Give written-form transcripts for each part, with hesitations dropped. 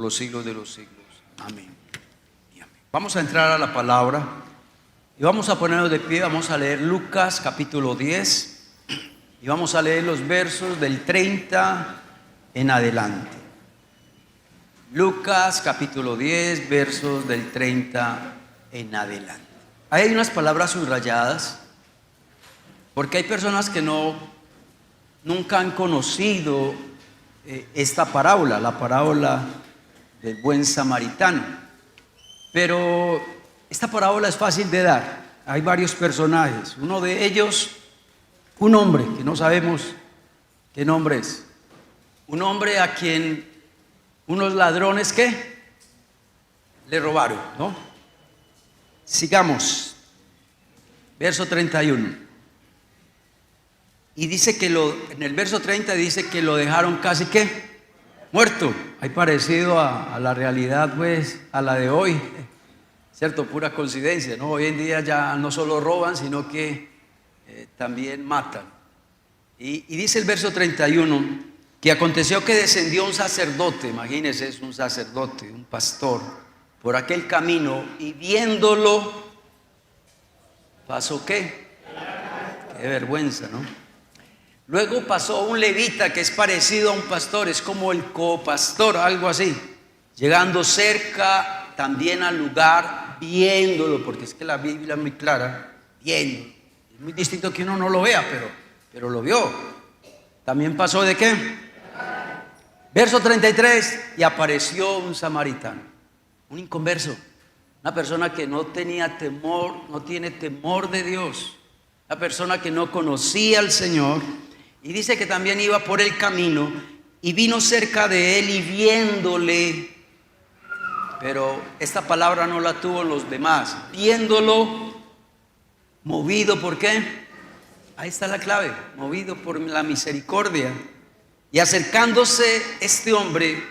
los siglos de los siglos. Amén y amén. Vamos a entrar a la palabra y vamos a ponernos de pie. Vamos a leer Lucas capítulo 10 y vamos a leer los versos del 30 en adelante. Lucas capítulo 10, versos del 30 en adelante. Ahí hay unas palabras subrayadas porque hay personas que nunca han conocido esta parábola, la parábola del buen samaritano. Pero esta parábola es fácil de dar. Hay varios personajes. Uno de ellos, un hombre que no sabemos qué nombre es. Un hombre a quien unos ladrones ¿qué? Le robaron, ¿no? Sigamos. Verso 31. Y dice que en el verso 30 dice que lo dejaron casi ¿qué? Muerto. Hay parecido a la realidad, pues, a la de hoy, ¿cierto? Pura coincidencia, ¿no? Hoy en día ya no solo roban, sino que también matan. Y dice el verso 31, que aconteció que descendió un sacerdote, imagínense, es un sacerdote, un pastor, por aquel camino, y viéndolo, ¿pasó qué? Qué vergüenza, ¿no? Luego pasó un levita que es parecido a un pastor, es como el copastor, algo así. Llegando cerca también al lugar, viéndolo, porque es que la Biblia es muy clara, viendo. Es muy distinto que uno no lo vea, pero lo vio. También pasó ¿de qué? Verso 33, y apareció un samaritano, un inconverso, una persona que no tenía temor, no tiene temor de Dios, una persona que no conocía al Señor. Y dice que también iba por el camino y vino cerca de él y viéndole, pero esta palabra no la tuvo los demás, viéndolo, movido ¿por qué? Ahí está la clave, movido por la misericordia. Y acercándose este hombre,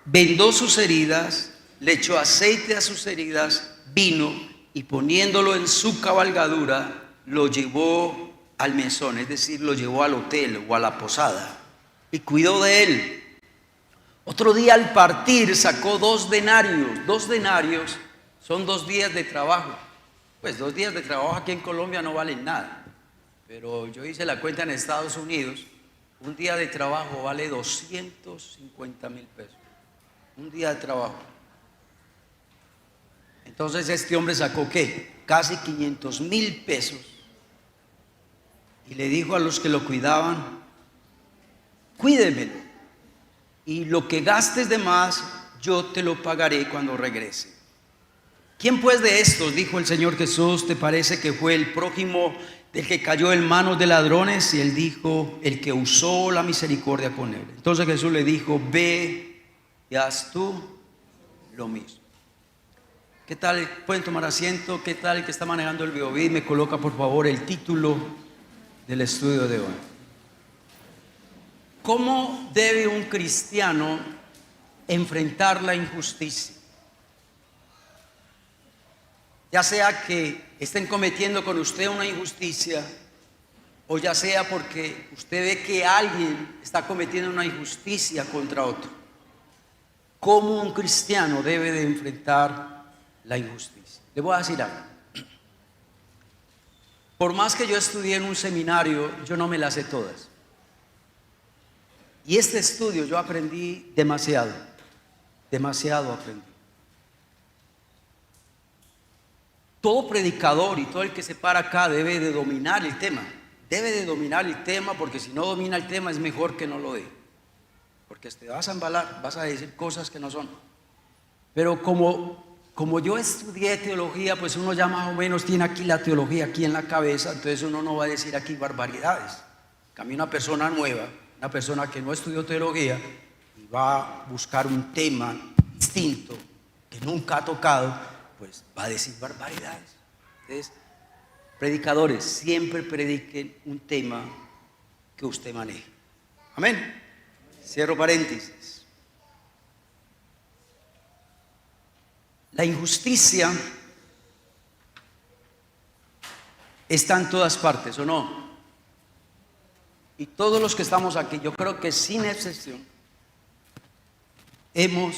vendó sus heridas, le echó aceite a sus heridas, vino y poniéndolo en su cabalgadura, lo llevó al mesón, es decir, lo llevó al hotel o a la posada y cuidó de él. Otro día al partir sacó 2 denarios. 2 denarios son 2 días de trabajo. Pues 2 días de trabajo aquí en Colombia no valen nada, pero yo hice la cuenta en Estados Unidos. Un día de trabajo vale 250,000 pesos. Un día de trabajo. Entonces este hombre sacó ¿qué? Casi 500,000 pesos. Y le dijo a los que lo cuidaban: cuídemelo, y lo que gastes de más, yo te lo pagaré cuando regrese. ¿Quién pues de estos, dijo el Señor Jesús, te parece que fue el prójimo del que cayó en manos de ladrones? Y él dijo: el que usó la misericordia con él. Entonces Jesús le dijo: ve y haz tú lo mismo. ¿Qué tal? Pueden tomar asiento. ¿Qué tal el que está manejando el BioBi? Me coloca por favor el título del estudio de hoy. ¿Cómo debe un cristiano enfrentar la injusticia? Ya sea que estén cometiendo con usted una injusticia, o ya sea porque usted ve que alguien está cometiendo una injusticia contra otro. ¿Cómo un cristiano debe de enfrentar la injusticia? Le voy a decir algo. Por más que yo estudié en un seminario, yo no me las sé todas. Y este estudio yo aprendí demasiado aprendí. Todo predicador y todo el que se para acá debe de dominar el tema. Debe de dominar el tema, porque si no domina el tema es mejor que no lo dé. Porque te vas a embalar, vas a decir cosas que no son. Pero como yo estudié teología, pues uno ya más o menos tiene aquí la teología aquí en la cabeza, entonces uno no va a decir aquí barbaridades. En cambio, una persona nueva, una persona que no estudió teología y va a buscar un tema distinto que nunca ha tocado, pues va a decir barbaridades. Entonces, predicadores, siempre prediquen un tema que usted maneje. Amén. Cierro paréntesis. La injusticia está en todas partes, ¿o no? Y todos los que estamos aquí, yo creo que sin excepción, hemos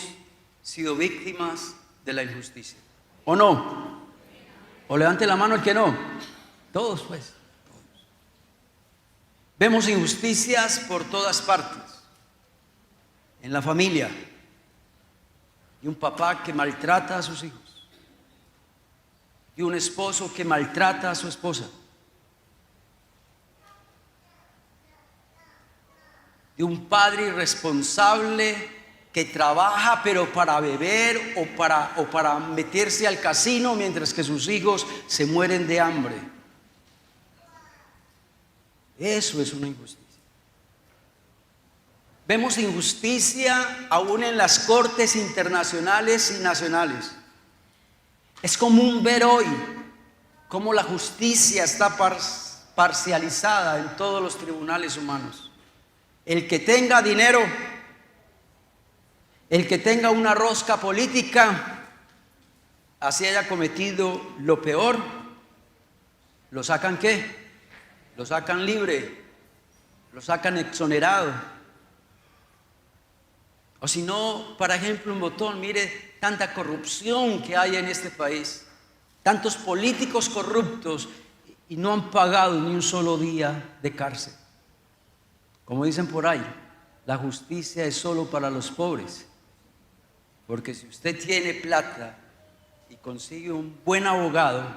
sido víctimas de la injusticia? ¿O no? ¿O levante la mano el que no? Todos pues. Vemos injusticias por todas partes. En la familia, y un papá que maltrata a sus hijos, y un esposo que maltrata a su esposa, y un padre irresponsable que trabaja pero para beber o para meterse al casino mientras que sus hijos se mueren de hambre. Eso es una injusticia. Vemos injusticia aún en las cortes internacionales y nacionales. Es común ver hoy cómo la justicia está parcializada en todos los tribunales humanos. El que tenga dinero, el que tenga una rosca política, así haya cometido lo peor, ¿lo sacan qué? Lo sacan libre, lo sacan exonerado. O si no, por ejemplo, un botón, mire tanta corrupción que hay en este país, tantos políticos corruptos y no han pagado ni un solo día de cárcel. Como dicen por ahí, la justicia es solo para los pobres, porque si usted tiene plata y consigue un buen abogado,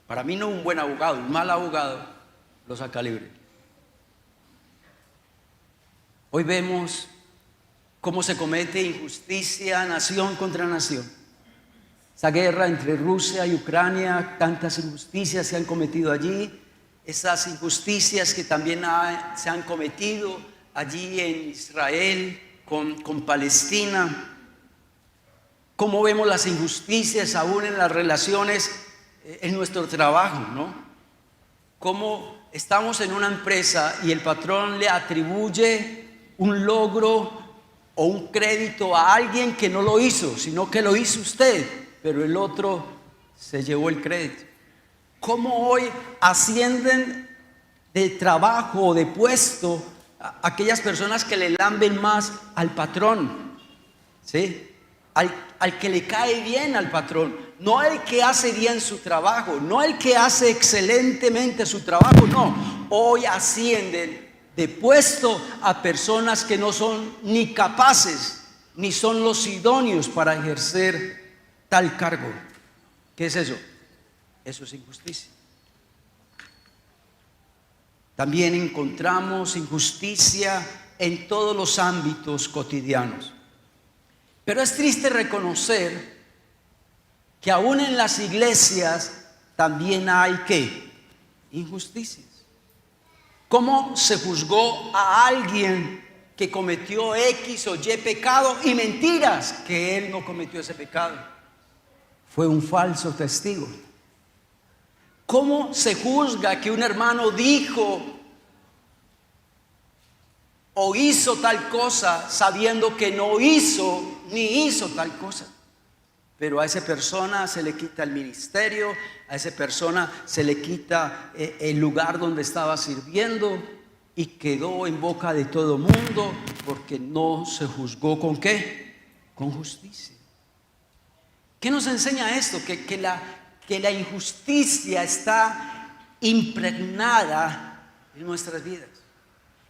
para mí no un buen abogado, un mal abogado, lo saca libre. Hoy vemos cómo se comete injusticia nación contra nación. Esa guerra entre Rusia y Ucrania, tantas injusticias se han cometido allí. Esas injusticias que también se han cometido allí en Israel con Palestina. Cómo vemos las injusticias aún en las relaciones en nuestro trabajo, ¿no? Cómo estamos en una empresa y el patrón le atribuye un logro o un crédito a alguien que no lo hizo, sino que lo hizo usted, pero el otro se llevó el crédito. ¿Cómo hoy ascienden de trabajo o de puesto a aquellas personas que le lamben más al patrón? ¿Sí? Al que le cae bien al patrón, no el que hace bien su trabajo, no el que hace excelentemente su trabajo, no. Hoy ascienden de puesto a personas que no son ni capaces ni son los idóneos para ejercer tal cargo. ¿Qué es eso? Eso es injusticia. También encontramos injusticia en todos los ámbitos cotidianos. Pero es triste reconocer que aún en las iglesias también hay ¿qué? Injusticias. ¿Cómo se juzgó a alguien que cometió X o Y pecado y mentiras que él no cometió ese pecado? Fue un falso testigo. ¿Cómo se juzga que un hermano dijo o hizo tal cosa sabiendo que no hizo ni hizo tal cosa? Pero a esa persona se le quita el ministerio, a esa persona se le quita el lugar donde estaba sirviendo y quedó en boca de todo mundo porque no se juzgó ¿con qué? Con justicia. ¿Qué nos enseña esto? Que la injusticia está impregnada en nuestras vidas.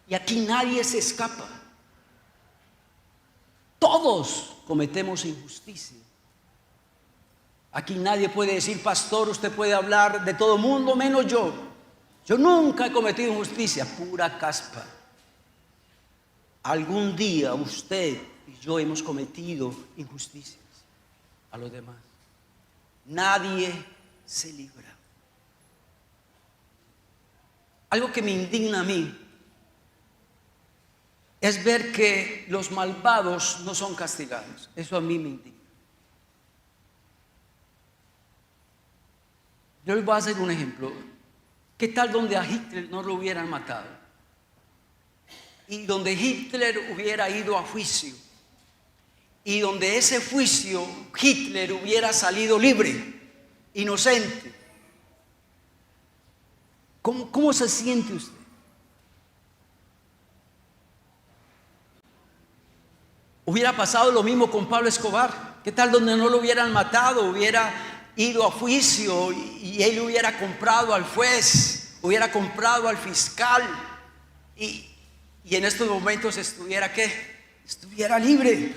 Y aquí nadie se escapa. Todos cometemos injusticia. Aquí nadie puede decir, pastor, usted puede hablar de todo mundo menos yo. Yo nunca he cometido injusticia, pura caspa. Algún día usted y yo hemos cometido injusticias a los demás. Nadie se libra. Algo que me indigna a mí es ver que los malvados no son castigados. Eso a mí me indigna. Yo les voy a hacer un ejemplo. ¿Qué tal donde a Hitler no lo hubieran matado? Y donde Hitler hubiera ido a juicio. Y donde ese juicio Hitler hubiera salido libre, inocente. ¿Cómo se siente usted? Hubiera pasado lo mismo con Pablo Escobar. ¿Qué tal donde no lo hubieran matado? Hubiera ido a juicio y él hubiera comprado al juez, hubiera comprado al fiscal y en estos momentos estuviera ¿qué? Estuviera libre.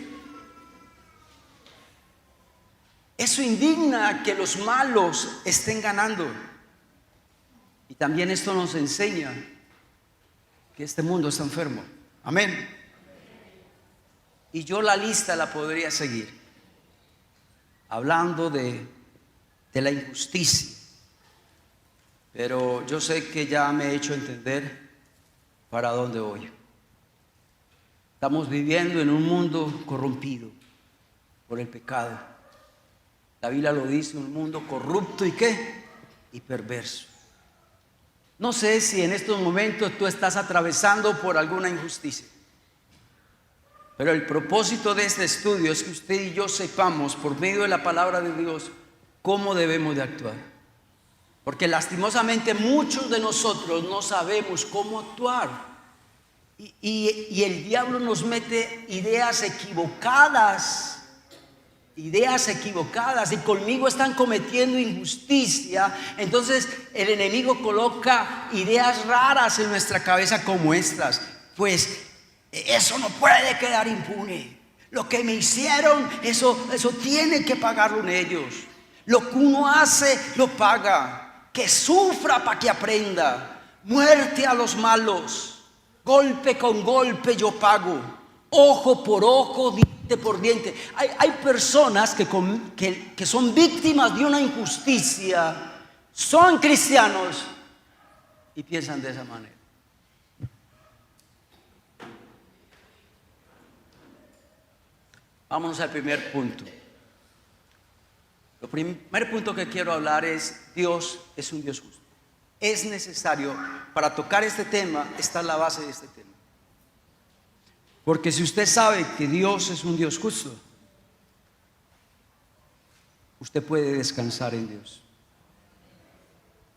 Eso indigna que los malos estén ganando. Y también esto nos enseña que este mundo está enfermo. Amén. Y yo la lista la podría seguir, hablando de la injusticia. Pero yo sé que ya me he hecho entender para dónde voy. Estamos viviendo en un mundo corrompido por el pecado. La Biblia lo dice, un mundo corrupto y ¿qué? Y perverso. No sé si en estos momentos tú estás atravesando por alguna injusticia. Pero el propósito de este estudio es que usted y yo sepamos por medio de la palabra de Dios cómo debemos de actuar. Porque lastimosamente muchos de nosotros no sabemos cómo actuar. Y el diablo nos mete ideas equivocadas. Y conmigo están cometiendo injusticia. Entonces el enemigo coloca ideas raras en nuestra cabeza como estas. Pues eso no puede quedar impune. Lo que me hicieron, eso tiene que pagarlo en ellos. Lo que uno hace, lo paga. Que sufra para que aprenda. Muerte a los malos. Golpe con golpe yo pago. Ojo por ojo, diente por diente. Hay personas que son víctimas de una injusticia. Son cristianos y piensan de esa manera. Vámonos al primer punto. El primer punto que quiero hablar es: Dios es un Dios justo. Es necesario, para tocar este tema, está la base de este tema. Porque si usted sabe que Dios es un Dios justo, usted puede descansar en Dios.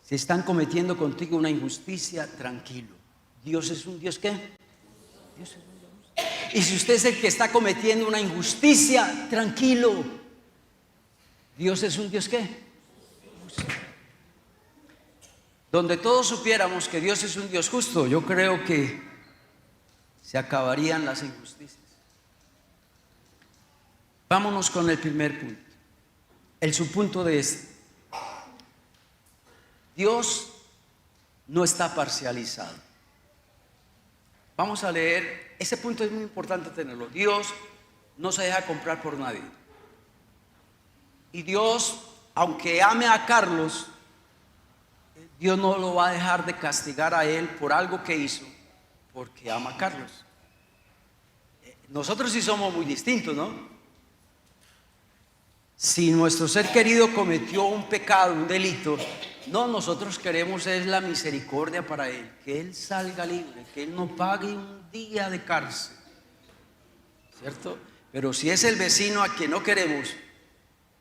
Si están cometiendo contigo una injusticia, tranquilo. Dios es un Dios ¿qué? Dios es un Dios justo. Y si usted es el que está cometiendo una injusticia, tranquilo. Dios es un Dios ¿qué? Justo. Donde todos supiéramos que Dios es un Dios justo, yo creo que se acabarían las injusticias. Vámonos con el primer punto. El subpunto de este: Dios no está parcializado. Vamos a leer, ese punto es muy importante tenerlo. Dios no se deja comprar por nadie. Y Dios, aunque ame a Carlos, Dios no lo va a dejar de castigar a él por algo que hizo, porque ama a Carlos. Nosotros sí somos muy distintos, ¿no? Si nuestro ser querido cometió un pecado, un delito, no, nosotros queremos es la misericordia para él, que él salga libre, que él no pague un día de cárcel, ¿cierto? Pero si es el vecino a quien no queremos,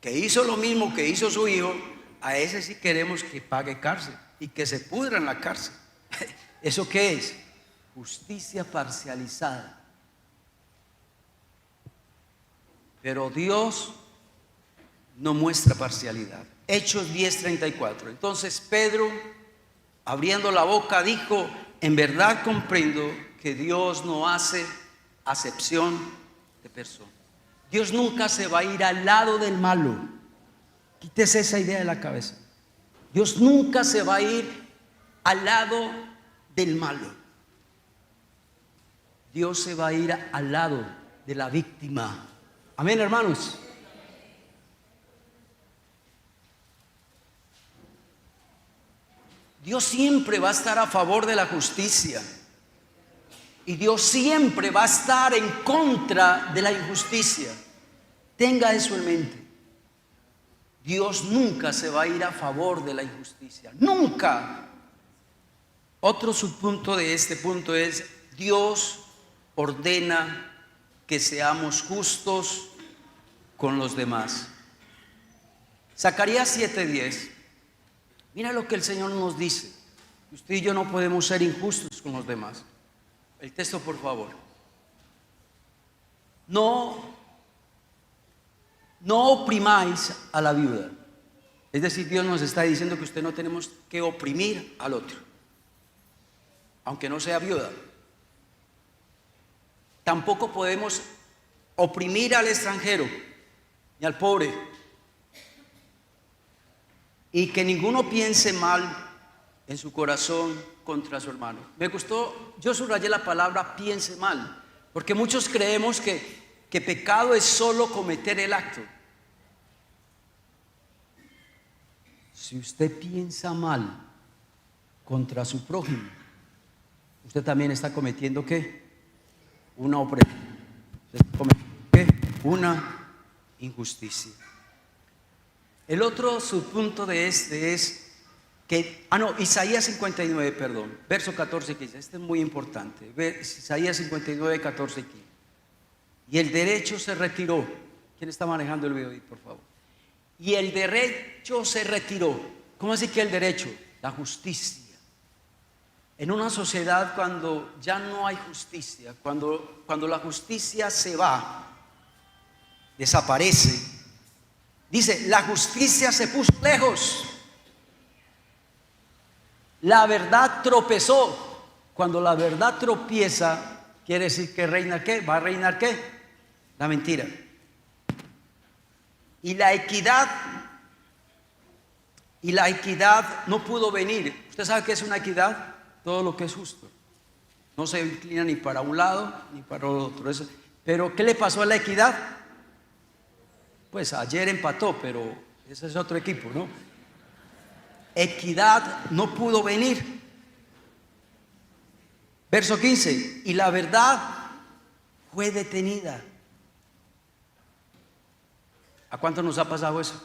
que hizo lo mismo que hizo su hijo, a ese sí queremos que pague cárcel y que se pudra en la cárcel. ¿Eso qué es? Justicia parcializada. Pero Dios no muestra parcialidad. Hechos 10:34. Entonces Pedro, abriendo la boca, dijo: en verdad comprendo que Dios no hace acepción de personas. Dios nunca se va a ir al lado del malo. Quítese esa idea de la cabeza. Dios nunca se va a ir al lado del malo. Dios se va a ir al lado de la víctima. Amén, hermanos. Dios siempre va a estar a favor de la justicia. Y Dios siempre va a estar en contra de la injusticia. Tenga eso en mente. Dios nunca se va a ir a favor de la injusticia. Nunca. Otro subpunto de este punto es: Dios ordena que seamos justos con los demás. Zacarías 7:10. Mira lo que el Señor nos dice. Usted y yo no podemos ser injustos con los demás. El texto, por favor. No no oprimáis a la viuda. Es decir, Dios nos está diciendo que usted no tenemos que oprimir al otro, aunque no sea viuda. Tampoco podemos oprimir al extranjero ni al pobre. Y que ninguno piense mal en su corazón contra su hermano. Me gustó, yo subrayé la palabra piense mal, porque muchos creemos que pecado es solo cometer el acto. Si usted piensa mal contra su prójimo, usted también está cometiendo ¿qué? Una opresión. Usted está cometiendo ¿qué? Una injusticia. El otro subpunto de este es que, Isaías 59, perdón, verso 14 y 15, este es muy importante, Isaías 59, 14 y 15. Y el derecho se retiró. ¿Quién está manejando el video ahí, por favor? Y el derecho se retiró. ¿Cómo así que el derecho? La justicia. En una sociedad cuando ya no hay justicia, cuando la justicia se va, desaparece, dice, la justicia se puso lejos. La verdad tropezó. Cuando la verdad tropieza, quiere decir que reina ¿qué? ¿Va a reinar qué? La mentira. Y la equidad no pudo venir. ¿Usted sabe qué es una equidad? Todo lo que es justo. No se inclina ni para un lado ni para el otro. Pero ¿qué le pasó a la equidad? Pues ayer empató, pero ese es otro equipo, ¿no? Equidad no pudo venir. Verso 15, y la verdad fue detenida. ¿A cuánto nos ha pasado eso?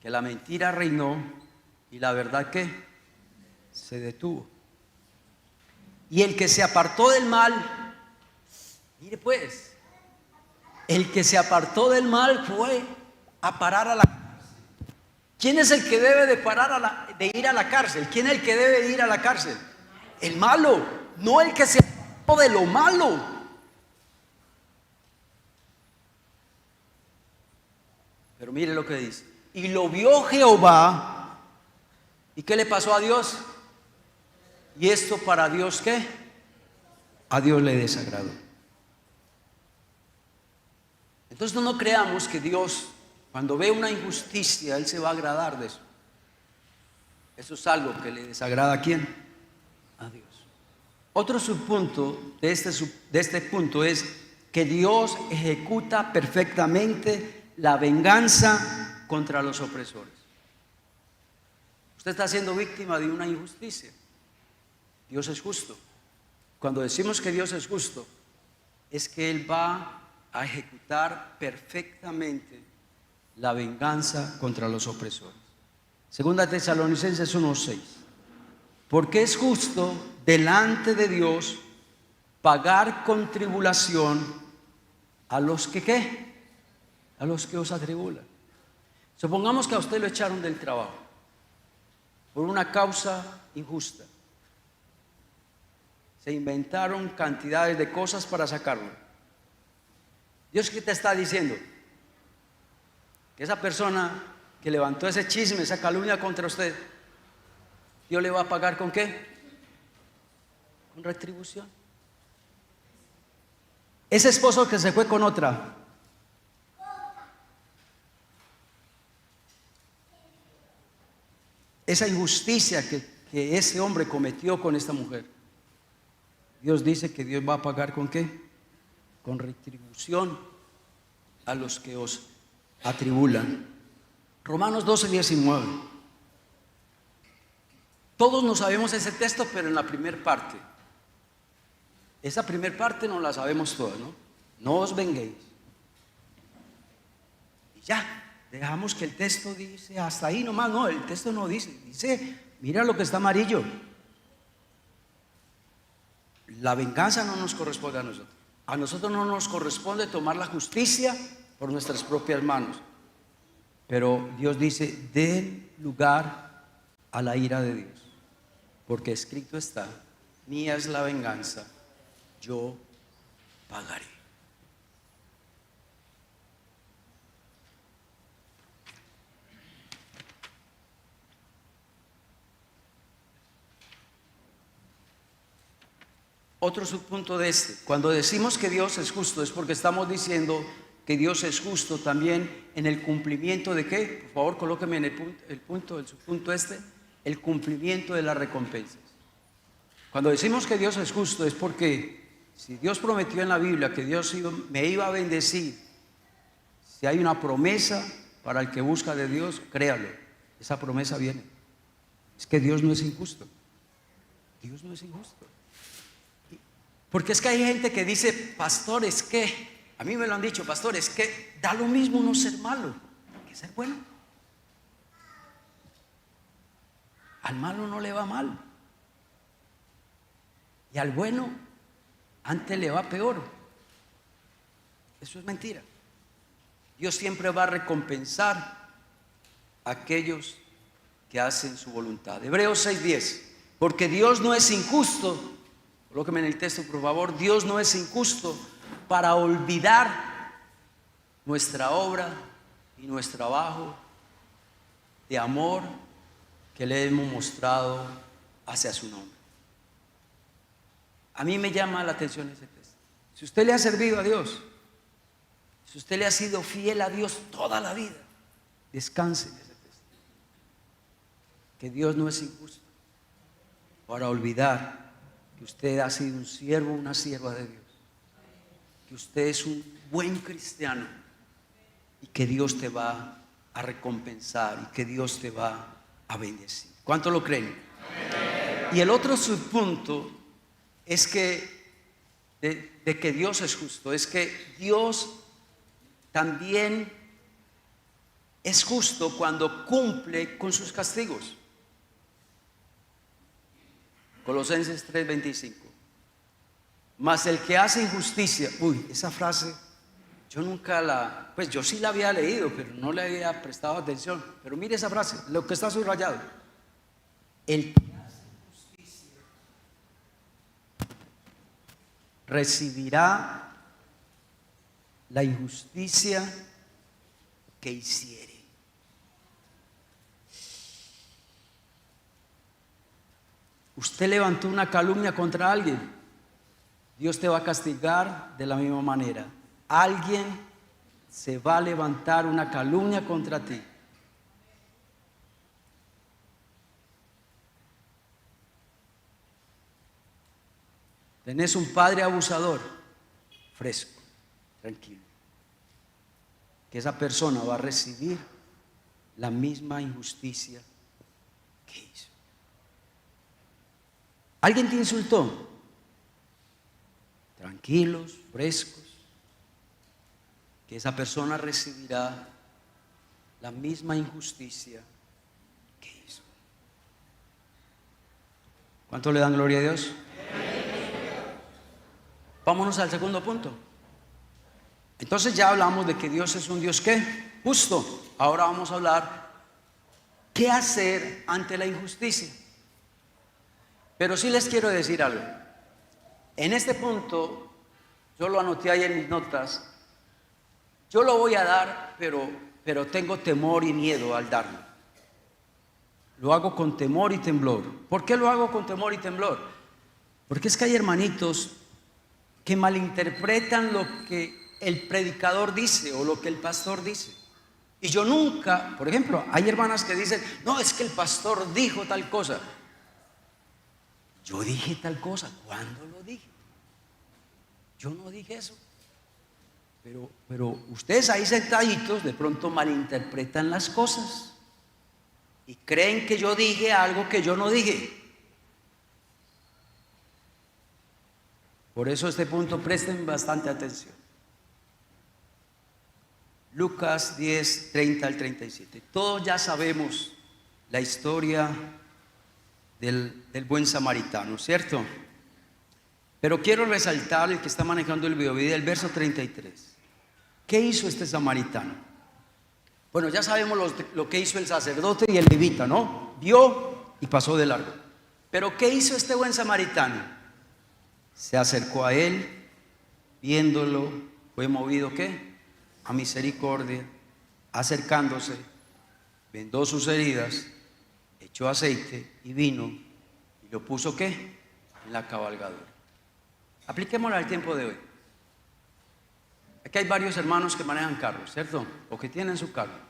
Que la mentira reinó y la verdad ¿qué? Se detuvo. Y el que se apartó del mal, mire pues, el que se apartó del mal fue a parar a la cárcel. ¿Quién es el que debe de ir a la cárcel? ¿Quién es el que debe de ir a la cárcel? El malo, no el que se apartó de lo malo. Pero mire lo que dice. Y lo vio Jehová. ¿Y qué le pasó a Dios? ¿Y esto para Dios qué? A Dios le desagradó. Entonces no creamos que Dios, cuando ve una injusticia, Él se va a agradar de eso. Eso es algo que le desagrada ¿a quién? A Dios. Otro subpunto de este punto es que Dios ejecuta perfectamente la venganza contra los opresores. Usted está siendo víctima de una injusticia. Dios es justo. Cuando decimos que Dios es justo, es que Él va a ejecutar perfectamente la venganza contra los opresores. Segunda Tesalonicenses 1:6. Porque es justo delante de Dios pagar con tribulación a los que ¿qué? A los que os atribulan. Supongamos que a usted lo echaron del trabajo por una causa injusta. Se inventaron cantidades de cosas para sacarlo. Dios, ¿qué te está diciendo? Que esa persona que levantó ese chisme, esa calumnia contra usted, Dios le va a pagar ¿con qué? Con retribución. Ese esposo que se fue con otra, esa injusticia que ese hombre cometió con esta mujer, Dios dice que Dios va a pagar ¿con qué? Con retribución a los que os atribulan. Romanos 12:19. Todos no sabemos ese texto, pero en la primera parte. Esa primera parte no la sabemos toda, ¿no? No os venguéis. Y ya, dejamos que el texto dice hasta ahí nomás. No, el texto no dice. Dice, mira lo que está amarillo. La venganza no nos corresponde a nosotros. A nosotros no nos corresponde tomar la justicia por nuestras propias manos. Pero Dios dice, den lugar a la ira de Dios. Porque escrito está, mía es la venganza, yo pagaré. otro subpunto de este. Cuando decimos que Dios es justo es porque estamos diciendo que Dios es justo también en el cumplimiento de ¿qué? Por favor, colóqueme en el subpunto este, el cumplimiento de las recompensas. Cuando decimos que Dios es justo es porque si Dios prometió en la Biblia que Dios me iba a bendecir, si hay una promesa para el que busca de Dios, créalo, esa promesa viene. Es que Dios no es injusto. Dios no es injusto. Porque es que hay gente que dice, pastor, es que, a mí me lo han dicho, pastor, es que da lo mismo no ser malo que ser bueno. Al malo no le va mal. Y al bueno, antes le va peor. Eso es mentira. Dios siempre va a recompensar a aquellos que hacen su voluntad. Hebreos 6:10. Porque Dios no es injusto, colóqueme en el texto por favor, Dios no es injusto para olvidar nuestra obra y nuestro trabajo de amor que le hemos mostrado hacia su nombre. A mí me llama la atención ese texto. Si usted le ha servido a Dios, si usted le ha sido fiel a Dios toda la vida, descanse en ese texto. Que Dios no es injusto para olvidar que usted ha sido un siervo, una sierva de Dios, que usted es un buen cristiano y que Dios te va a recompensar y que Dios te va a bendecir. ¿Cuánto lo creen? Amén. Y el otro subpunto es que de que Dios es justo, es que Dios también es justo cuando cumple con sus castigos. Colosenses 3:25. Mas el que hace injusticia, esa frase yo nunca pues yo sí la había leído, pero no le había prestado atención. Pero mire esa frase, lo que está subrayado. El que hace injusticia recibirá la injusticia que hiciere. Usted levantó una calumnia contra alguien, Dios te va a castigar de la misma manera. Alguien se va a levantar una calumnia contra ti. Tenés un padre abusador, fresco, tranquilo. Que esa persona va a recibir la misma injusticia que hizo. ¿Alguien te insultó? Tranquilos, frescos. Que esa persona recibirá la misma injusticia que hizo. ¿Cuánto le dan gloria a Dios? Vámonos al segundo punto. Entonces ya hablamos de que Dios es un Dios ¿qué? Justo. Ahora vamos a hablar qué hacer ante la injusticia. Pero sí les quiero decir algo. En este punto, yo lo anoté ahí en mis notas. Yo lo voy a dar, pero tengo temor y miedo al darlo. Lo hago con temor y temblor. ¿Por qué lo hago con temor y temblor? Porque es que hay hermanitos que malinterpretan lo que el predicador dice o lo que el pastor dice. Y yo nunca, por ejemplo, hay hermanas que dicen, no, es que el pastor dijo tal cosa. Yo dije tal cosa, ¿cuándo lo dije? Yo no dije eso. Pero ustedes ahí sentaditos de pronto malinterpretan las cosas y creen que yo dije algo que yo no dije. Por eso este punto presten bastante atención. Lucas 10, 30 al 37. Todos ya sabemos la historia del buen samaritano, ¿cierto? Pero quiero resaltar el que está manejando el video, el verso 33. ¿Qué hizo este samaritano? Bueno, ya sabemos lo que hizo el sacerdote y el levita, ¿no? Vio y pasó de largo. Pero ¿qué hizo este buen samaritano? Se acercó a él, viéndolo, fue movido ¿qué? A misericordia, acercándose, vendó sus heridas, echó aceite y vino y lo puso ¿qué? En la cabalgadura. Apliquémosla al tiempo de hoy. Aquí hay varios hermanos que manejan carros, ¿cierto? O que tienen su carro.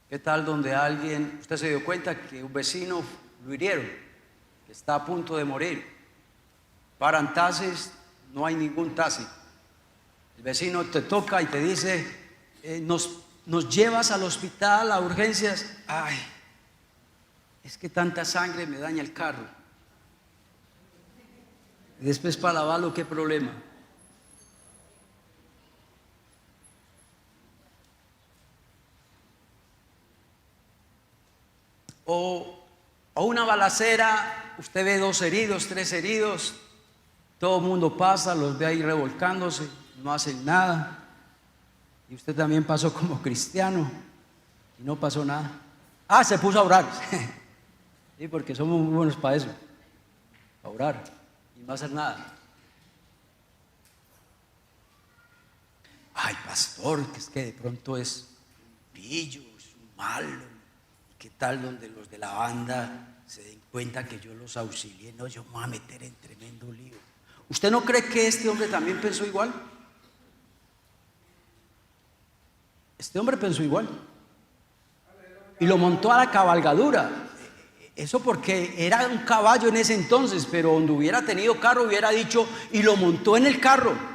¿Qué tal donde alguien, usted se dio cuenta que un vecino lo hirieron, que está a punto de morir? Paran taxis, no hay ningún taxi. El vecino te toca y te dice, nos llevas al hospital, a urgencias. Ay, es que tanta sangre me daña el carro. Y después para lavarlo, ¿qué problema? O una balacera, usted ve 2 heridos, 3 heridos, todo el mundo pasa, los ve ahí revolcándose, no hacen nada. Y usted también pasó como cristiano y no pasó nada. Ah, se puso a orar. Sí, porque somos muy buenos para eso, para orar y no hacer nada. Ay, pastor, que es que de pronto es un pillo, es un malo. ¿Qué tal donde los de la banda se den cuenta que yo los auxilié? No, yo me voy a meter en tremendo lío. ¿Usted no cree que este hombre también pensó igual? Este hombre pensó igual. Y lo montó a la cabalgadura. Eso porque era un caballo en ese entonces, pero donde hubiera tenido carro hubiera dicho, y lo montó en el carro.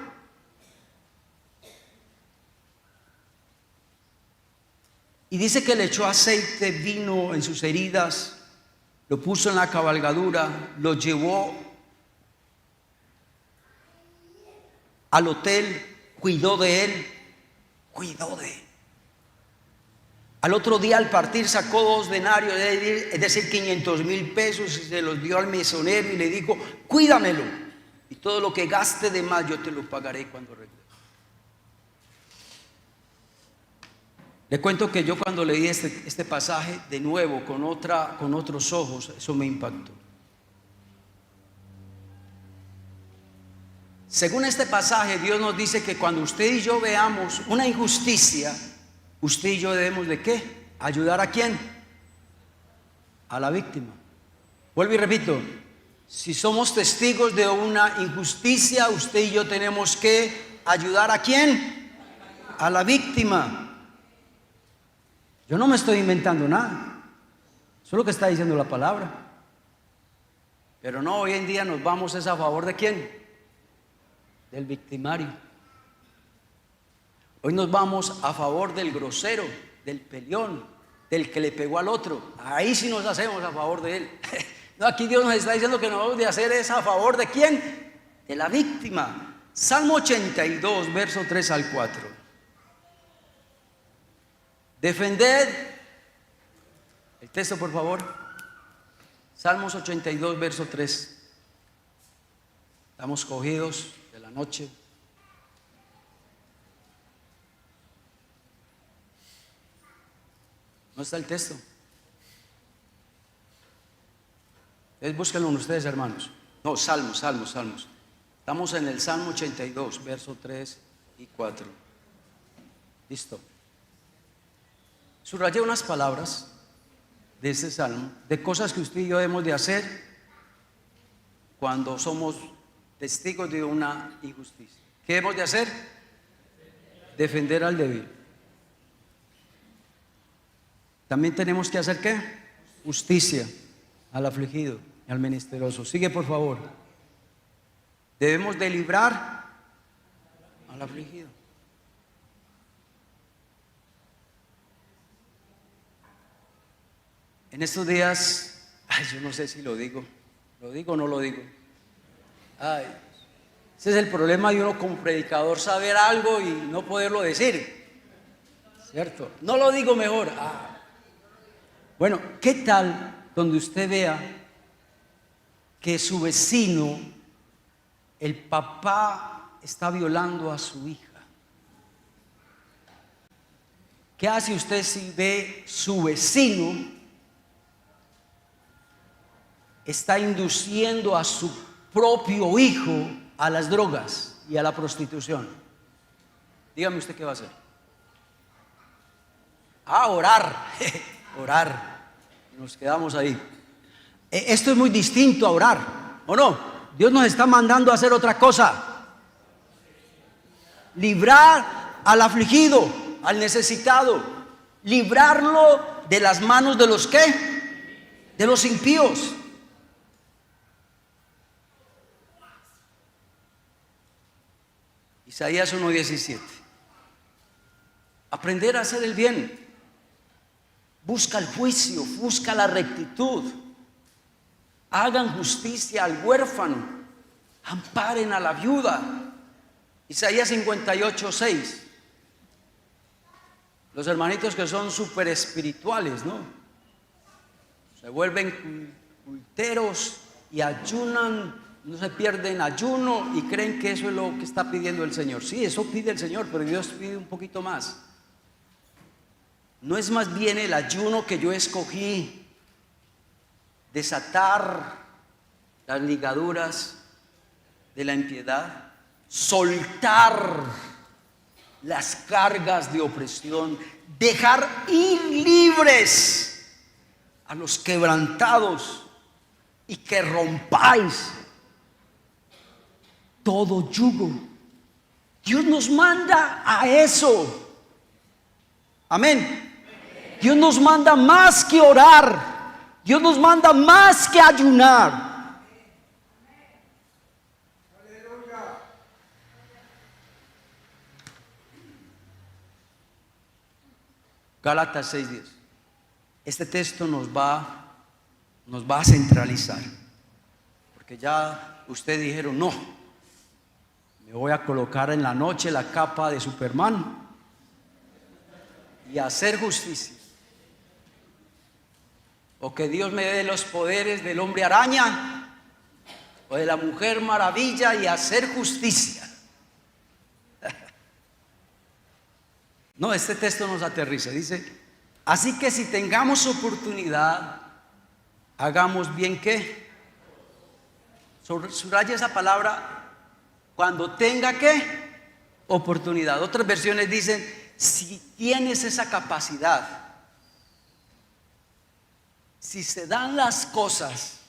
Y dice que le echó aceite, vino en sus heridas, lo puso en la cabalgadura, lo llevó al hotel, cuidó de él. Al otro día al partir sacó 2 denarios, es decir, 500,000 pesos, y se los dio al mesonero y le dijo, cuídamelo, y todo lo que gaste de más yo te lo pagaré cuando regrese. Le cuento que yo cuando leí este pasaje de nuevo con otros ojos, eso me impactó. Según este pasaje, Dios nos dice que cuando usted y yo veamos una injusticia, usted y yo debemos ¿de qué? ¿Ayudar a quién? A la víctima. Vuelvo y repito, si somos testigos de una injusticia, usted y yo tenemos que ayudar a quién? A la víctima. Yo no me estoy inventando nada, eso es lo que está diciendo la palabra. Pero no, hoy en día nos vamos a favor de quién? Del victimario. Hoy nos vamos a favor del grosero, del peleón, del que le pegó al otro. Ahí sí nos hacemos a favor de él. No, aquí Dios nos está diciendo que nos vamos a hacer es a favor de quién? De la víctima. Salmo 82, verso 3 al 4. Defended, el texto por favor, Salmos 82, verso 3. Estamos cogidos de la noche. ¿No está el texto? Búsquenlo ustedes, hermanos. No, Salmos. Estamos en el Salmo 82, verso 3 y 4. Listo. Subrayé unas palabras de este salmo, de cosas que usted y yo debemos de hacer cuando somos testigos de una injusticia. ¿Qué debemos de hacer? Defender al débil. También tenemos que hacer ¿qué? Justicia al afligido y al menesteroso. Sigue por favor. Debemos de librar al afligido. En estos días, yo no sé si lo digo o no lo digo. Ese es el problema de uno como predicador, saber algo y no poderlo decir, ¿cierto? No lo digo mejor. Bueno, ¿qué tal donde usted vea que su vecino, el papá, está violando a su hija? ¿Qué hace usted si ve su vecino está induciendo a su propio hijo a las drogas y a la prostitución? Dígame usted qué va a hacer. Orar. Orar. Nos quedamos ahí. Esto es muy distinto a orar, ¿o no? Dios nos está mandando a hacer otra cosa. Librar al afligido, al necesitado. Librarlo de las manos de los ¿qué? De los impíos. Isaías 1:17. Aprender a hacer el bien. Busca el juicio, busca la rectitud. Hagan justicia al huérfano. Amparen a la viuda. Isaías 58:6. Los hermanitos que son súper espirituales, ¿no? Se vuelven culteros y ayunan, no se pierden ayuno y creen que eso es lo que está pidiendo el Señor. Sí, eso pide el Señor, pero Dios pide un poquito más. ¿No es más bien el ayuno que yo escogí? Desatar las ligaduras de la impiedad, soltar las cargas de opresión, dejar ir libres a los quebrantados y que rompáis todo yugo. Dios nos manda a eso. Amén. Dios nos manda más que orar. Dios nos manda más que ayunar. Gálatas 6:10. Este texto nos va a centralizar. Porque ya ustedes dijeron, no, me voy a colocar en la noche la capa de Superman y hacer justicia. O que Dios me dé los poderes del hombre araña o de la mujer maravilla y hacer justicia. No, este texto nos aterriza. Dice, así que si tengamos oportunidad, hagamos bien ¿qué? Subraya esa palabra, cuando tenga ¿qué? Oportunidad. Otras versiones dicen, si tienes esa capacidad, si se dan las cosas,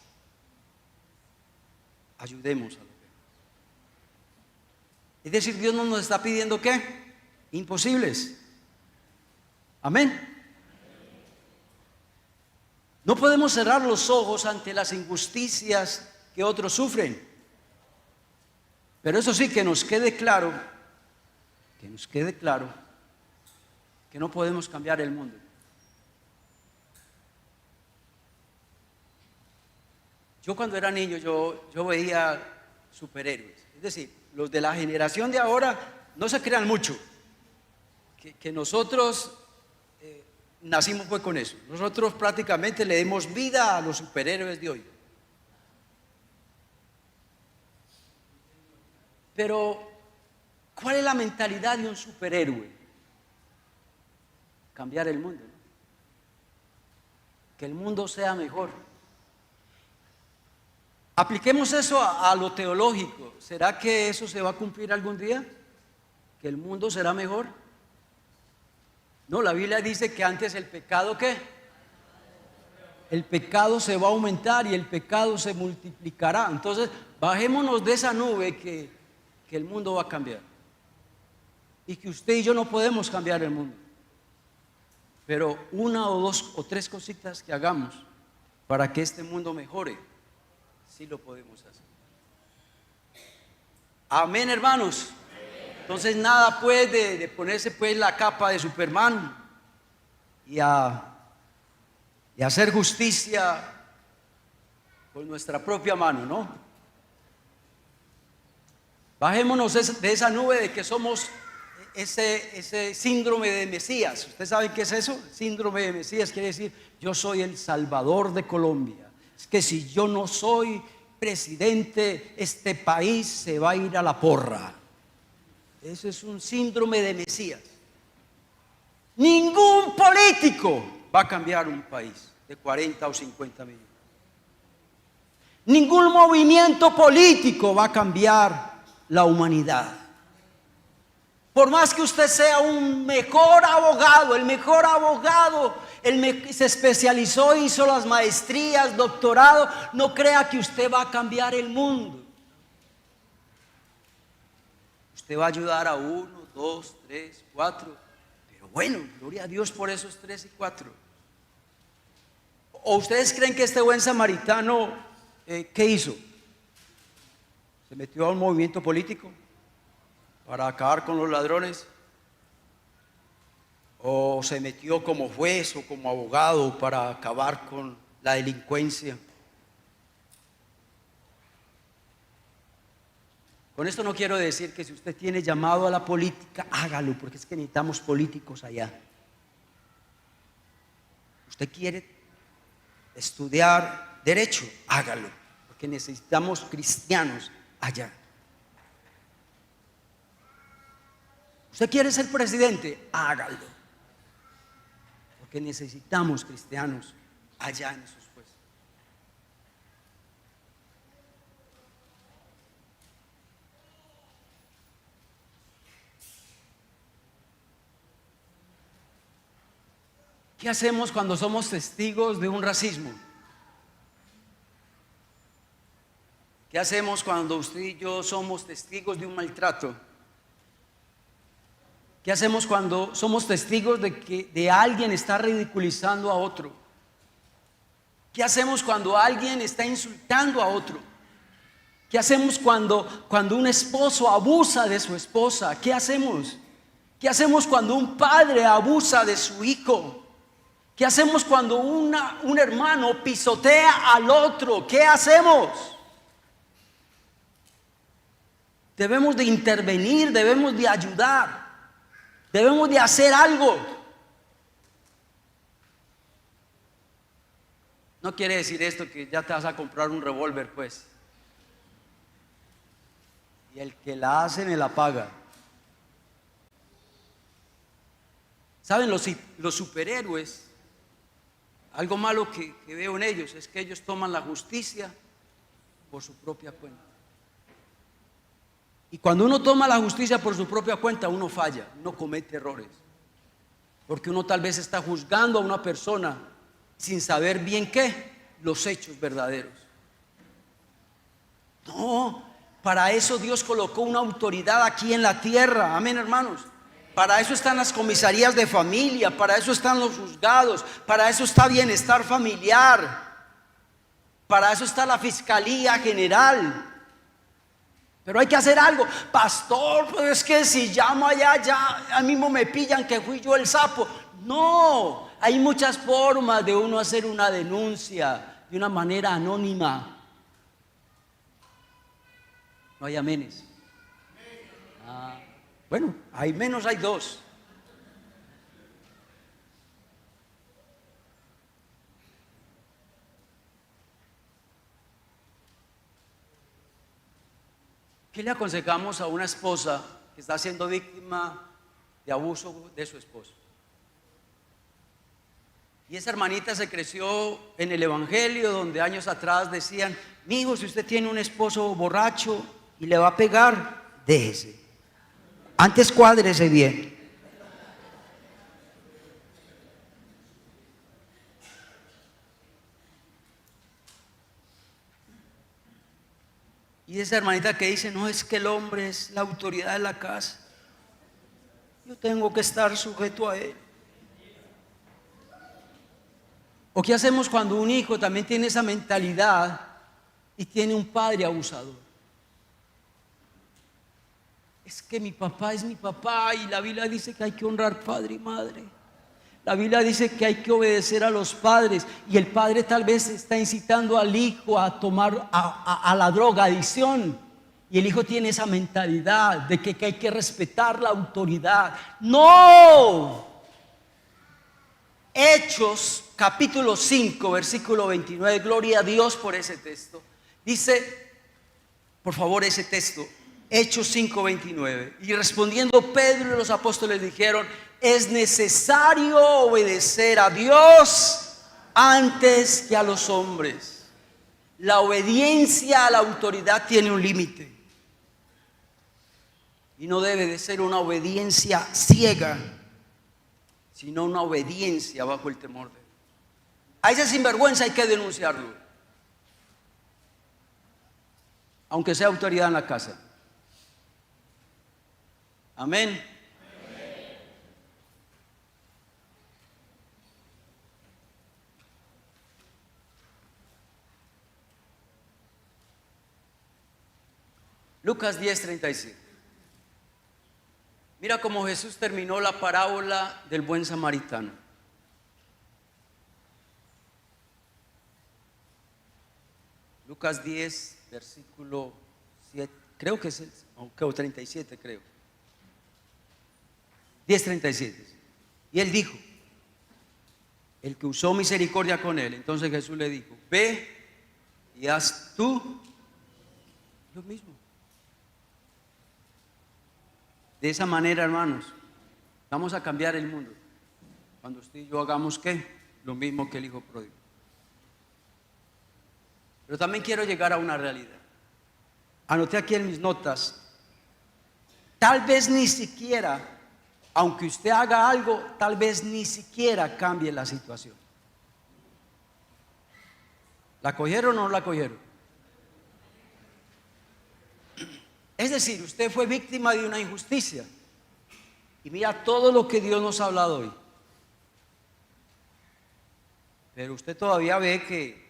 ayudemos a lo que. Es decir, Dios no nos está pidiendo ¿qué? Imposibles. Amén. No podemos cerrar los ojos ante las injusticias que otros sufren. Pero eso sí, que nos quede claro, que no podemos cambiar el mundo. Yo cuando era niño, yo veía superhéroes. Es decir, los de la generación de ahora no se crean mucho. Que nosotros nacimos pues con eso. Nosotros prácticamente le dimos vida a los superhéroes de hoy. Pero, ¿cuál es la mentalidad de un superhéroe? Cambiar el mundo, ¿no? Que el mundo sea mejor. Apliquemos eso a lo teológico. ¿Será que eso se va a cumplir algún día? ¿Que el mundo será mejor? No, la Biblia dice que antes el pecado ¿qué? El pecado se va a aumentar y el pecado se multiplicará. Entonces, bajémonos de esa nube que el mundo va a cambiar. Y que usted y yo no podemos cambiar el mundo. Pero una o dos o tres cositas que hagamos para que este mundo mejore, sí lo podemos hacer. Amén, hermanos. Entonces nada pues de ponerse pues la capa de Superman y hacer justicia con nuestra propia mano, ¿no? Bajémonos de esa nube de que somos ese síndrome de Mesías. ¿Usted sabe qué es eso? Síndrome de Mesías quiere decir, yo soy el Salvador de Colombia. Es que si yo no soy presidente, este país se va a ir a la porra. Eso es un síndrome de Mesías. Ningún político va a cambiar un país de 40 o 50 millones. Ningún movimiento político va a cambiar la humanidad. Por más que usted sea un mejor abogado, se especializó, hizo las maestrías, doctorado, no crea que usted va a cambiar el mundo. Usted va a ayudar a 1, 2, 3, 4. Pero bueno, gloria a Dios por esos 3 y 4. ¿O ustedes creen que este buen samaritano, qué hizo? ¿Se metió a un movimiento político para acabar con los ladrones? ¿O se metió como juez o como abogado para acabar con la delincuencia? Con esto no quiero decir que si usted tiene llamado a la política, hágalo, porque es que necesitamos políticos allá. Usted quiere estudiar derecho, hágalo, porque necesitamos cristianos allá. Usted quiere ser presidente, hágalo, porque necesitamos cristianos allá en esos puestos. ¿Qué hacemos cuando somos testigos de un racismo? ¿Qué hacemos cuando usted y yo somos testigos de un maltrato? ¿Qué hacemos cuando somos testigos de que alguien está ridiculizando a otro? ¿Qué hacemos cuando alguien está insultando a otro? ¿Qué hacemos cuando un esposo abusa de su esposa? ¿Qué hacemos? ¿Qué hacemos cuando un padre abusa de su hijo? ¿Qué hacemos cuando un hermano pisotea al otro? ¿Qué hacemos? Debemos de intervenir, debemos de ayudar, debemos de hacer algo. No quiere decir esto que ya te vas a comprar un revólver, pues. Y el que la hace me la paga. ¿Saben? Los superhéroes, algo malo que veo en ellos es que ellos toman la justicia por su propia cuenta. Y cuando uno toma la justicia por su propia cuenta, uno falla, uno comete errores. Porque uno tal vez está juzgando a una persona sin saber bien los hechos verdaderos. No, para eso Dios colocó una autoridad aquí en la tierra. Amén, hermanos. Para eso están las comisarías de familia, para eso están los juzgados, para eso está bienestar familiar, para eso está la fiscalía general. Pero hay que hacer algo. Pastor, pues es que si llamo allá, ya al mismo me pillan que fui yo el sapo. No, hay muchas formas de uno hacer una denuncia de una manera anónima. No hay amenes. Bueno, hay menos, hay dos. ¿Qué le aconsejamos a una esposa que está siendo víctima de abuso de su esposo? Y esa hermanita se creció en el evangelio donde años atrás decían: mi hijo, si usted tiene un esposo borracho y le va a pegar, déjese. Antes cuádrese bien. Y esa hermanita que dice: no, es que el hombre es la autoridad de la casa, yo tengo que estar sujeto a él. ¿O qué hacemos cuando un hijo también tiene esa mentalidad y tiene un padre abusador? Es que mi papá es mi papá y la Biblia dice que hay que honrar padre y madre. La Biblia dice que hay que obedecer a los padres, y el padre tal vez está incitando al hijo a tomar a la drogadicción, y el hijo tiene esa mentalidad de que hay que respetar la autoridad. ¡No! Hechos capítulo 5 versículo 29, gloria a Dios por ese texto. Dice, por favor, ese texto, Hechos 5:29. Y respondiendo Pedro y los apóstoles dijeron: es necesario obedecer a Dios antes que a los hombres. La obediencia a la autoridad tiene un límite, y no debe de ser una obediencia ciega, sino una obediencia bajo el temor de Dios. A ese sinvergüenza hay que denunciarlo, aunque sea autoridad en la casa. Amén. Lucas 10:37. Mira cómo Jesús terminó la parábola del buen samaritano. Lucas 10, versículo 7, creo que es el, o 37, creo. 10:37. Y él dijo, el que usó misericordia con él, entonces Jesús le dijo, ve y haz tú lo mismo. De esa manera, hermanos, vamos a cambiar el mundo. Cuando usted y yo hagamos ¿qué? Lo mismo que el hijo pródigo. Pero también quiero llegar a una realidad. Anoté aquí en mis notas, tal vez ni siquiera, aunque usted haga algo, tal vez ni siquiera cambie la situación. ¿La cogieron o no la cogieron? Es decir, usted fue víctima de una injusticia. Y mira todo lo que Dios nos ha hablado hoy. Pero usted todavía ve que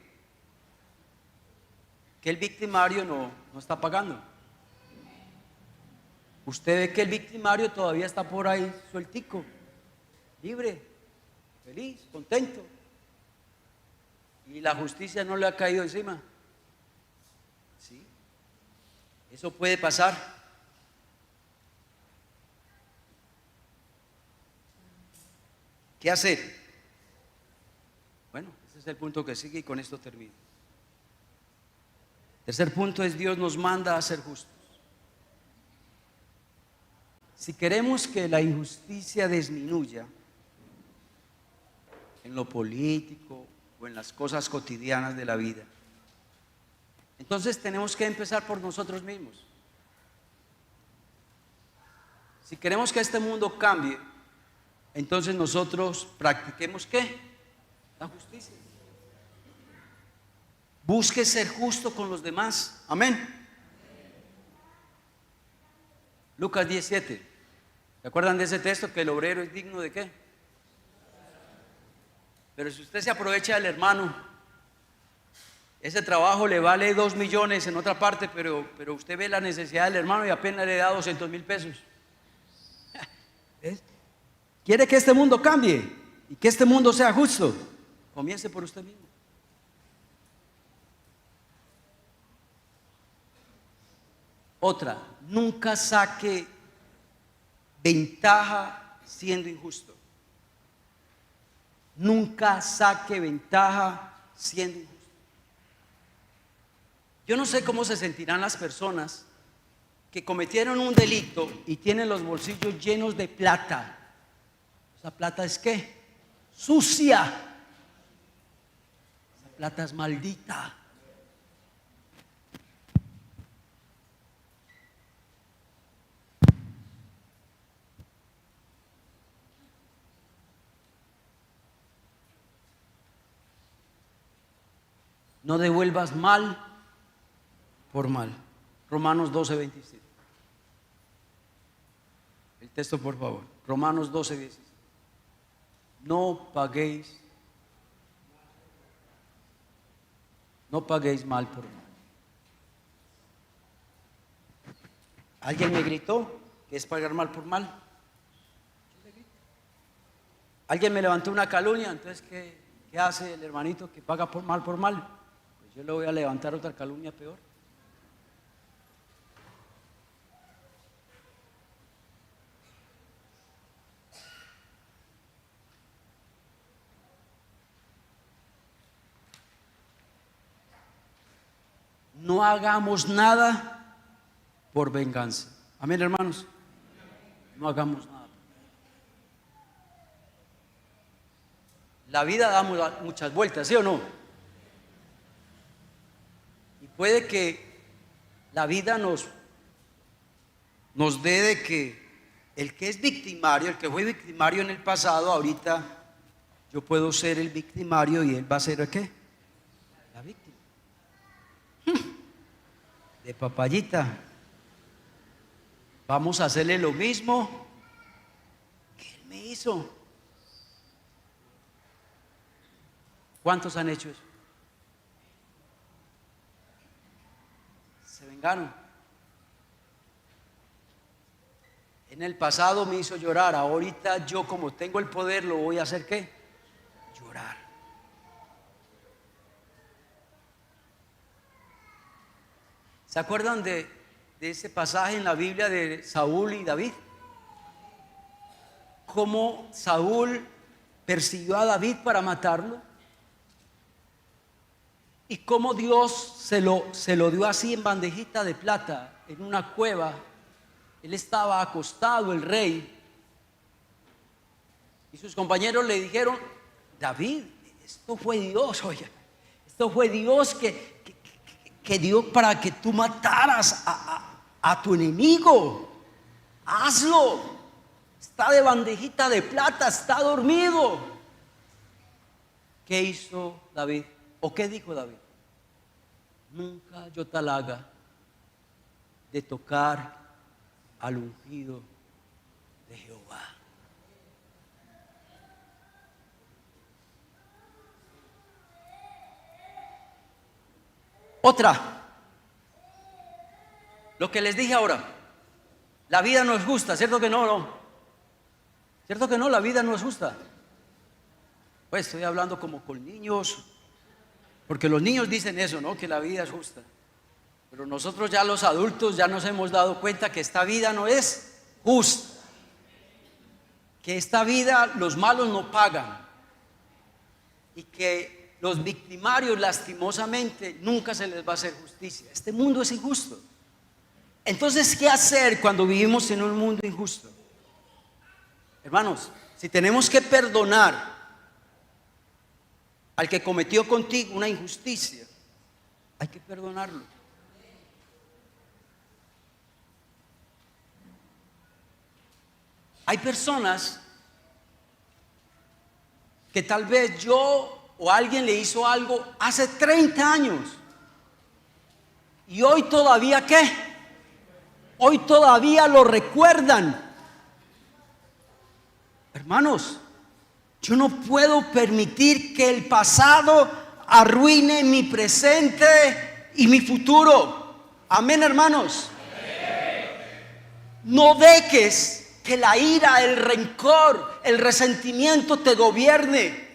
el victimario no está pagando. Usted ve que el victimario todavía está por ahí sueltico, libre, feliz, contento. Y la justicia no le ha caído encima. ¿Sí? Eso puede pasar. ¿Qué hacer? Bueno, ese es el punto que sigue y con esto termino. Tercer punto es: Dios nos manda a ser justos. Si queremos que la injusticia disminuya en lo político o en las cosas cotidianas de la vida, entonces tenemos que empezar por nosotros mismos. Si queremos que este mundo cambie, entonces nosotros practiquemos ¿qué? La justicia. Busque ser justo con los demás. Amén. Lucas 17. ¿Se acuerdan de ese texto? Que el obrero es digno de ¿qué? Pero si usted se aprovecha del hermano, ese trabajo le vale 2 millones en otra parte, pero usted ve la necesidad del hermano y apenas le da 200,000 pesos. ¿Ves? ¿Quiere que este mundo cambie y que este mundo sea justo? Comience por usted mismo. Otra, nunca saque ventaja siendo injusto. Nunca saque ventaja siendo injusto. Yo no sé cómo se sentirán las personas que cometieron un delito y tienen los bolsillos llenos de plata. ¿Esa plata es qué? Sucia. Esa plata es maldita. No devuelvas mal por mal. Romanos 12:27. El texto, por favor. Romanos 12:17. No paguéis mal por mal. ¿Alguien me gritó que es pagar mal por mal? ¿Alguien me levantó una calumnia? Entonces, ¿qué hace el hermanito que paga por mal por mal? Pues yo le voy a levantar otra calumnia peor. No hagamos nada por venganza. Amén, hermanos. No hagamos nada. La vida da muchas vueltas, ¿sí o no? Y puede que la vida nos dé de que el que es victimario, el que fue victimario en el pasado, ahorita yo puedo ser el victimario y él va a ser ¿el qué? La víctima. De papayita. Vamos a hacerle lo mismo que Él me hizo. ¿Cuántos han hecho eso? Se vengaron. En el pasado me hizo llorar. Ahorita yo, como tengo el poder, lo voy a hacer ¿qué? Llorar. ¿Se acuerdan de ese pasaje en la Biblia de Saúl y David? Cómo Saúl persiguió a David para matarlo, y cómo Dios se lo dio así en bandejita de plata, en una cueva. Él estaba acostado, el rey, y sus compañeros le dijeron: David, esto fue Dios, oye, esto fue Dios que dio para que tú mataras a tu enemigo. Hazlo. Está de bandejita de plata, está dormido. ¿Qué hizo David? ¿O qué dijo David? Nunca yo tal haga de tocar al ungido de Jehová. Otra, lo que les dije ahora, la vida no es justa, ¿cierto que no? ¿Cierto que no? La vida no es justa. Pues estoy hablando como con niños, porque los niños dicen eso, ¿no? Que la vida es justa. Pero nosotros ya los adultos ya nos hemos dado cuenta que esta vida no es justa. Que esta vida los malos no pagan. Y que los victimarios lastimosamente nunca se les va a hacer justicia. Este mundo es injusto. Entonces, ¿qué hacer cuando vivimos en un mundo injusto? Hermanos, si tenemos que perdonar al que cometió contigo una injusticia, hay que perdonarlo. Hay personas que tal vez yo o alguien le hizo algo hace 30 años y hoy todavía ¿qué? Hoy todavía lo recuerdan. Hermanos, yo no puedo permitir que el pasado arruine mi presente y mi futuro. Amén, hermanos. No dejes que la ira, el rencor, el resentimiento te gobierne.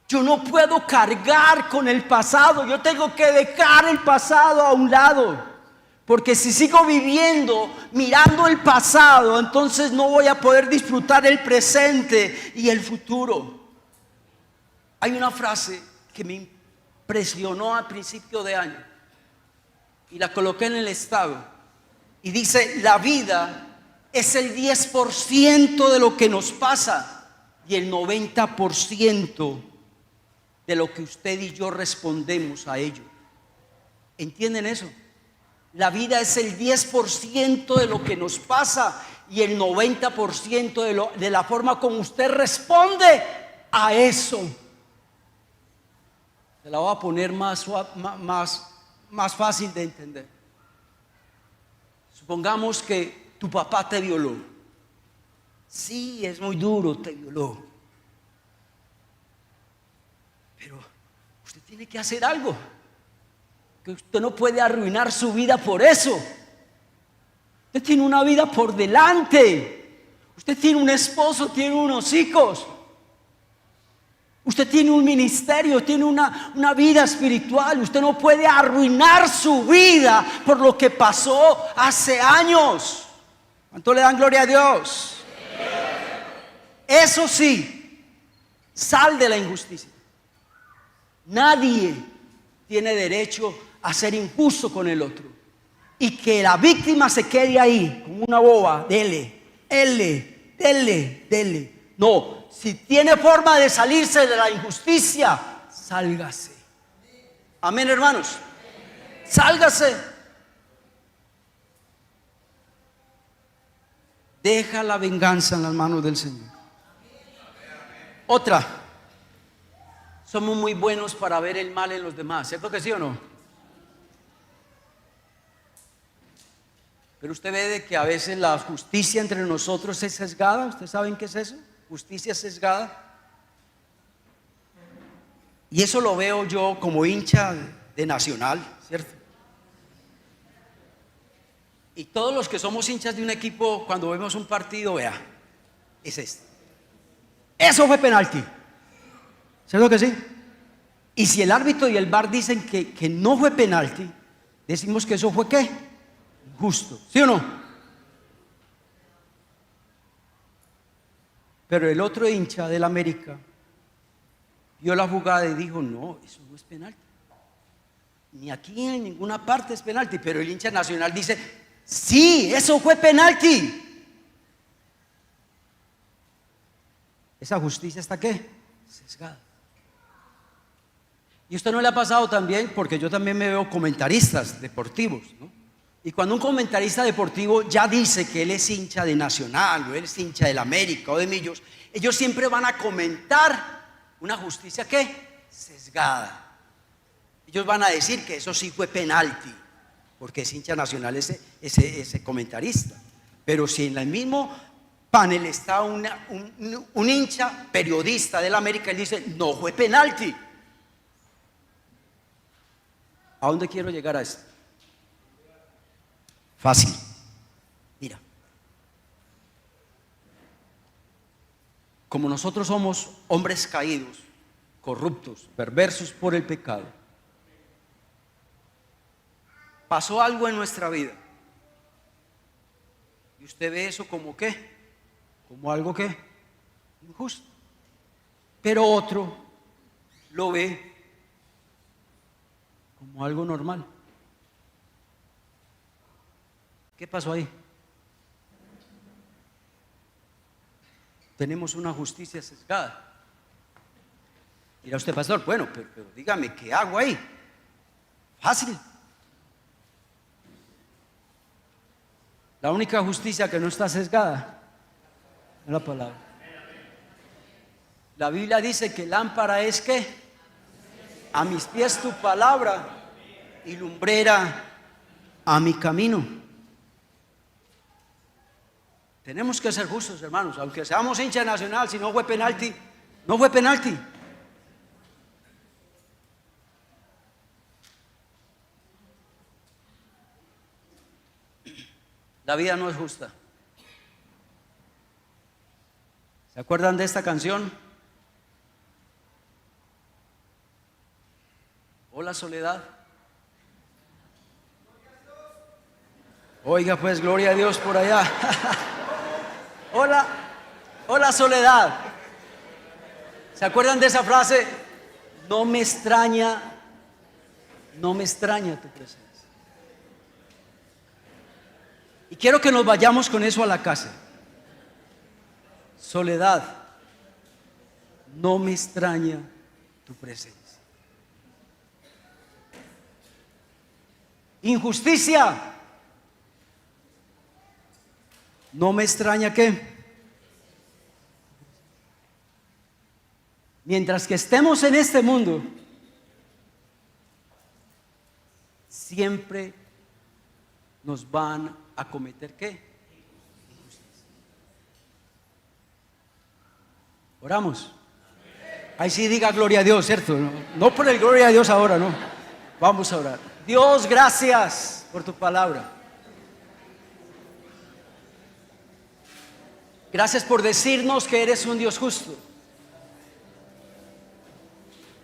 Yo no puedo cargar con el pasado. Yo tengo que dejar el pasado a un lado. Porque si sigo viviendo mirando el pasado, entonces no voy a poder disfrutar el presente y el futuro. Hay una frase que me impresionó a principio de año y la coloqué en el estado y dice: la vida es el 10% de lo que nos pasa y el 90% de lo que usted y yo respondemos a ello. ¿Entienden eso? La vida es el 10% de lo que nos pasa y el 90% de la forma como usted responde a eso. Se la voy a poner más fácil de entender. Supongamos que tu papá te violó. Sí, es muy duro, te violó. Pero usted tiene que hacer algo. Que usted no puede arruinar su vida por eso. Usted tiene una vida por delante. Usted tiene un esposo, tiene unos hijos. Usted tiene un ministerio, tiene una vida espiritual. Usted no puede arruinar su vida por lo que pasó hace años. ¿Cuánto le dan gloria a Dios? Eso sí, sal de la injusticia. Nadie tiene derecho a ser injusto con el otro y que la víctima se quede ahí como una boba. Dele. No, si tiene forma de salirse de la injusticia, sálgase. Amén, hermanos. Sálgase. Deja la venganza en las manos del Señor. Otra, somos muy buenos para ver el mal en los demás, ¿cierto que sí o no? Pero usted ve de que a veces la justicia entre nosotros es sesgada. ¿Ustedes saben qué es eso? Justicia sesgada. Y eso lo veo yo como hincha de Nacional, ¿cierto? Y todos los que somos hinchas de un equipo, cuando vemos un partido, vea, es este. Eso fue penalti. ¿Cierto que sí? Y si el árbitro y el VAR dicen que no fue penalti, decimos que eso fue ¿qué? Justo. ¿Sí o no? Pero el otro hincha del América vio la jugada y dijo, no, eso no es penalti. Ni aquí en ninguna parte es penalti. Pero el hincha Nacional dice, sí, eso fue penalti. ¿Esa justicia está qué? Sesgada. ¿Y esto no le ha pasado también? Porque yo también me veo comentaristas deportivos, ¿no? Y cuando un comentarista deportivo ya dice que él es hincha de Nacional, o él es hincha del América o de Millos, ellos siempre van a comentar una justicia ¿qué? Sesgada. Ellos van a decir que eso sí fue penalti, porque es hincha Nacional ese comentarista. Pero si en el mismo panel está un hincha periodista del América, él dice, no fue penalti. ¿A dónde quiero llegar a esto? Fácil. Mira. Como nosotros somos hombres caídos, corruptos, perversos por el pecado, pasó algo en nuestra vida. Y usted ve eso como ¿qué? Como algo ¿qué? Injusto. Pero otro lo ve como algo normal. ¿Qué pasó ahí? Tenemos una justicia sesgada. Dirá usted, pastor, bueno, pero dígame, ¿qué hago ahí? Fácil. La única justicia que no está sesgada es la palabra. La Biblia dice que lámpara es ¿qué? A mis pies tu palabra y lumbrera a mi camino. Tenemos que ser justos, hermanos, aunque seamos hincha Nacional, si no fue penalti, no fue penalti. La vida no es justa. ¿Se acuerdan de esta canción? Hola Soledad. Oiga pues, gloria a Dios por allá. Hola, hola Soledad. ¿Se acuerdan de esa frase? No me extraña tu presencia. Y quiero que nos vayamos con eso a la casa. Soledad, no me extraña tu presencia. Injusticia, no me extraña ¿qué? Mientras que estemos en este mundo, siempre nos van a cometer ¿qué? Injusticia. Oramos. Ahí sí diga gloria a Dios, ¿cierto? No por el gloria a Dios ahora, no. Vamos a orar. Dios, gracias por tu palabra. Gracias por decirnos que eres un Dios justo.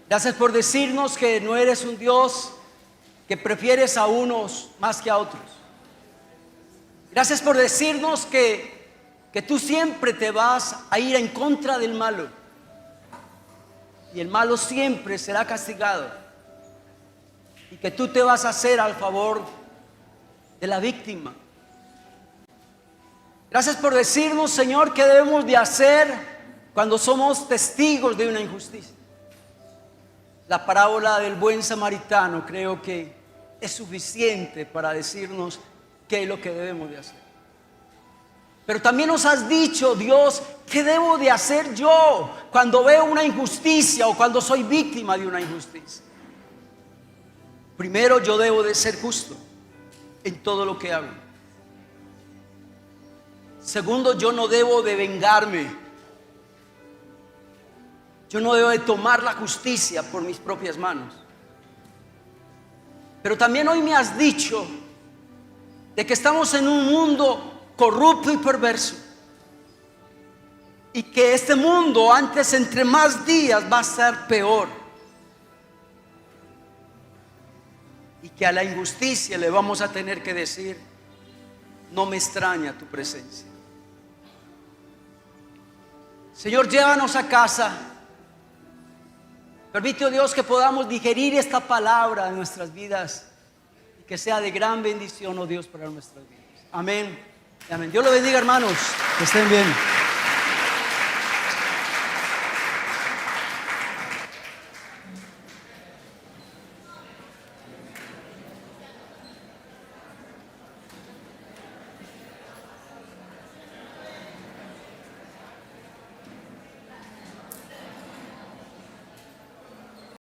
Gracias por decirnos que no eres un Dios que prefieres a unos más que a otros. Gracias por decirnos que tú siempre te vas a ir en contra del malo. Y el malo siempre será castigado. Y que tú te vas a hacer al favor de la víctima. Gracias por decirnos, Señor, qué debemos de hacer cuando somos testigos de una injusticia. La parábola del buen samaritano creo que es suficiente para decirnos qué es lo que debemos de hacer. Pero también nos has dicho, Dios, qué debo de hacer yo cuando veo una injusticia o cuando soy víctima de una injusticia. Primero, yo debo de ser justo en todo lo que hago. Segundo, yo no debo de vengarme. Yo no debo de tomar la justicia por mis propias manos. Pero también hoy me has dicho de que estamos en un mundo corrupto y perverso. Y que este mundo antes, entre más días, va a ser peor. Y que a la injusticia le vamos a tener que decir: no me extraña tu presencia. Señor, llévanos a casa. Permite, oh Dios, que podamos digerir esta palabra en nuestras vidas y que sea de gran bendición, oh Dios, para nuestras vidas. Amén. Amén. Dios lo bendiga, hermanos. Que estén bien.